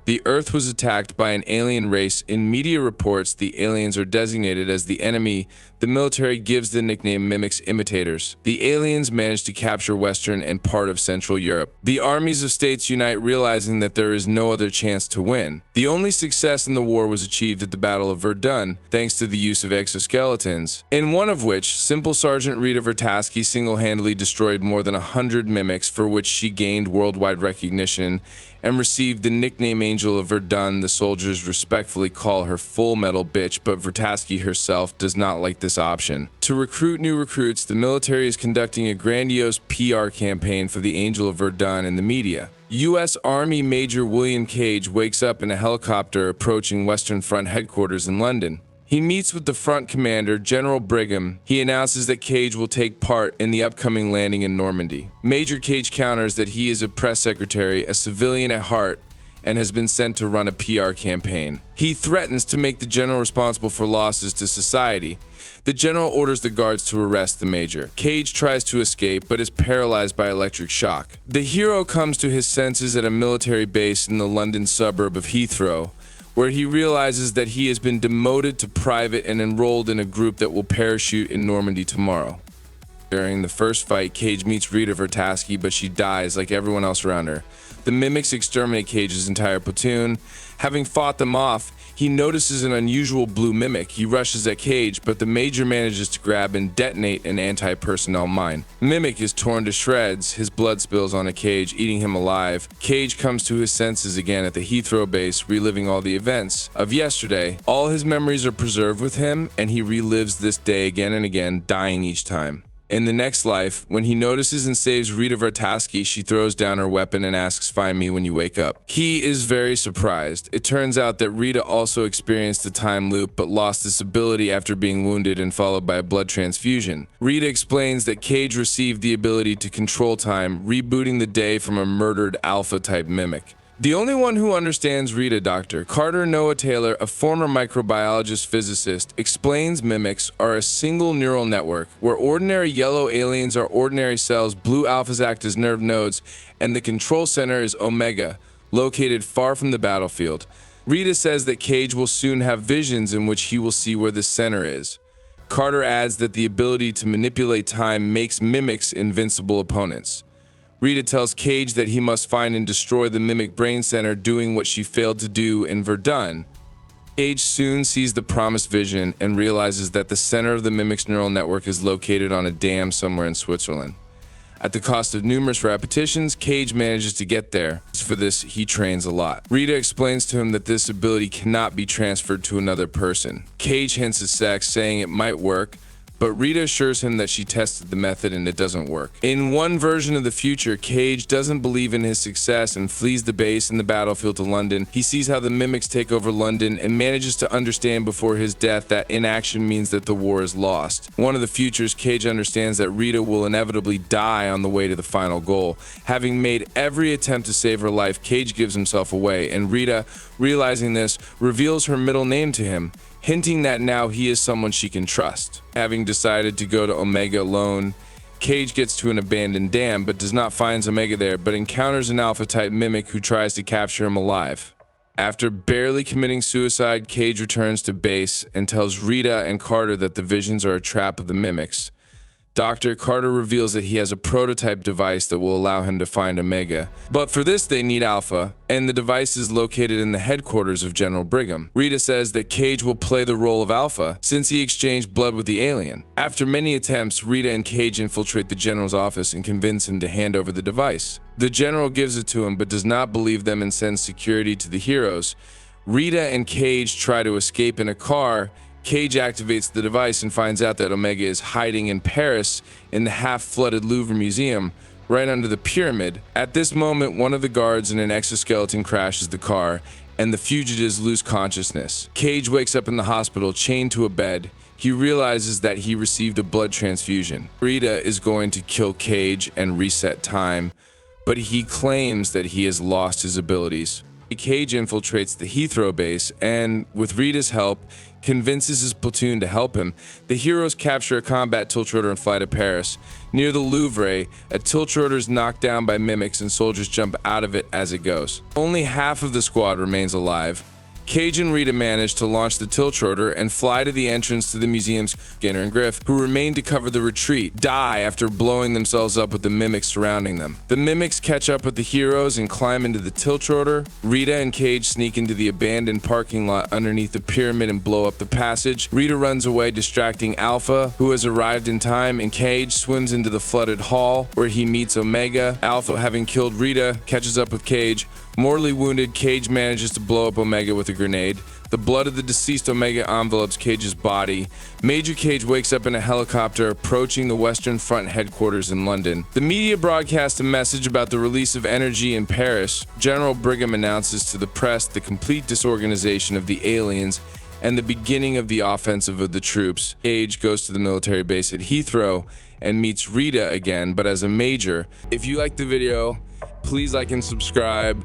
The Earth was attacked by an alien race. In media reports, the aliens are designated as the enemy. The military gives the nickname Mimics Imitators. The aliens managed to capture Western and part of Central Europe. The armies of states unite, realizing that there is no other chance to win. The only success in the war was achieved at the Battle of Verdun, thanks to the use of exoskeletons, in one of which simple Sergeant Rita Vrataski single-handedly destroyed more than 100 mimics, for which she gained worldwide recognition and received the nickname Angel of Verdun. The soldiers respectfully call her Full Metal Bitch, but Vrataski herself does not like this option. To recruit new recruits, the military is conducting a grandiose PR campaign for the Angel of Verdun in the media. U.S. Army Major William Cage wakes up in a helicopter approaching Western Front headquarters in London. He meets with the front commander, General Brigham. He announces that Cage will take part in the upcoming landing in Normandy. Major Cage counters that he is a press secretary, a civilian at heart, and has been sent to run a PR campaign. He threatens to make the general responsible for losses to society. The general orders the guards to arrest the major. Cage tries to escape, but is paralyzed by electric shock. The hero comes to his senses at a military base in the London suburb of Heathrow, where he realizes that he has been demoted to private and enrolled in a group that will parachute in Normandy tomorrow. During the first fight, Cage meets Rita Vrataski, but she dies like everyone else around her. The mimics exterminate Cage's entire platoon. Having fought them off, he notices an unusual blue mimic. He rushes at Cage, but the major manages to grab and detonate an anti-personnel mine. Mimic is torn to shreds. His blood spills onto Cage, eating him alive. Cage comes to his senses again at the Heathrow base, reliving all the events of yesterday. All his memories are preserved with him, and he relives this day again and again, dying each time. In the next life, when he notices and saves Rita Vrataski, she throws down her weapon and asks, "Find me when you wake up." He is very surprised. It turns out that Rita also experienced a time loop, but lost this ability after being wounded and followed by a blood transfusion. Rita explains that Cage received the ability to control time, rebooting the day from a murdered Alpha-type mimic. The only one who understands Rita, Dr. Carter Noah Taylor, a former microbiologist physicist, explains mimics are a single neural network, where ordinary yellow aliens are ordinary cells, blue alphas act as nerve nodes, and the control center is Omega, located far from the battlefield. Rita says that Cage will soon have visions in which he will see where the center is. Carter adds that the ability to manipulate time makes mimics invincible opponents. Rita tells Cage that he must find and destroy the mimic brain center, doing what she failed to do in Verdun. Cage soon sees the promised vision and realizes that the center of the mimic's neural network is located on a dam somewhere in Switzerland. At the cost of numerous repetitions, Cage manages to get there. For this, he trains a lot. Rita explains to him that this ability cannot be transferred to another person. Cage hints at sex, saying it might work, but Rita assures him that she tested the method and it doesn't work. In one version of the future, Cage doesn't believe in his success and flees the base and the battlefield to London. He sees how the mimics take over London and manages to understand before his death that inaction means that the war is lost. One of the futures, Cage understands that Rita will inevitably die on the way to the final goal. Having made every attempt to save her life, Cage gives himself away, and Rita, realizing this, reveals her middle name to him, hinting that now he is someone she can trust. Having decided to go to Omega alone, Cage gets to an abandoned dam but does not find Omega there, but encounters an Alpha-type mimic who tries to capture him alive. After barely committing suicide, Cage returns to base and tells Rita and Carter that the visions are a trap of the mimics. Dr. Carter reveals that he has a prototype device that will allow him to find Omega. But for this, they need Alpha, and the device is located in the headquarters of General Brigham. Rita says that Cage will play the role of Alpha since he exchanged blood with the alien. After many attempts, Rita and Cage infiltrate the general's office and convince him to hand over the device. The general gives it to him but does not believe them and sends security to the heroes. Rita and Cage try to escape in a car. Cage activates the device and finds out that Omega is hiding in Paris in the half-flooded Louvre Museum, right under the pyramid. At this moment, one of the guards in an exoskeleton crashes the car, and the fugitives lose consciousness. Cage wakes up in the hospital, chained to a bed. He realizes that he received a blood transfusion. Rita is going to kill Cage and reset time, but he claims that he has lost his abilities. Cage infiltrates the Heathrow base and, with Rita's help, convinces his platoon to help him. The heroes capture a combat tiltrotor and fly to Paris. Near the Louvre, a tiltrotor is knocked down by mimics and soldiers jump out of it as it goes. Only half of the squad remains alive. Cage and Rita manage to launch the tiltrotor and fly to the entrance to the museum's Skinner and Griff, who remain to cover the retreat, die after blowing themselves up with the mimics surrounding them. The mimics catch up with the heroes and climb into the tiltrotor. Rita and Cage sneak into the abandoned parking lot underneath the pyramid and blow up the passage. Rita runs away, distracting Alpha, who has arrived in time, and Cage swims into the flooded hall, where he meets Omega. Alpha, having killed Rita, catches up with Cage. Mortally wounded, Cage manages to blow up Omega with a grenade. The blood of the deceased Omega envelopes Cage's body. Major Cage wakes up in a helicopter approaching the Western Front headquarters in London. The media broadcast a message about the release of energy in Paris. General Brigham announces to the press the complete disorganization of the aliens and the beginning of the offensive of the troops. Cage goes to the military base at Heathrow and meets Rita again, but as a major. If you liked the video, please like and subscribe.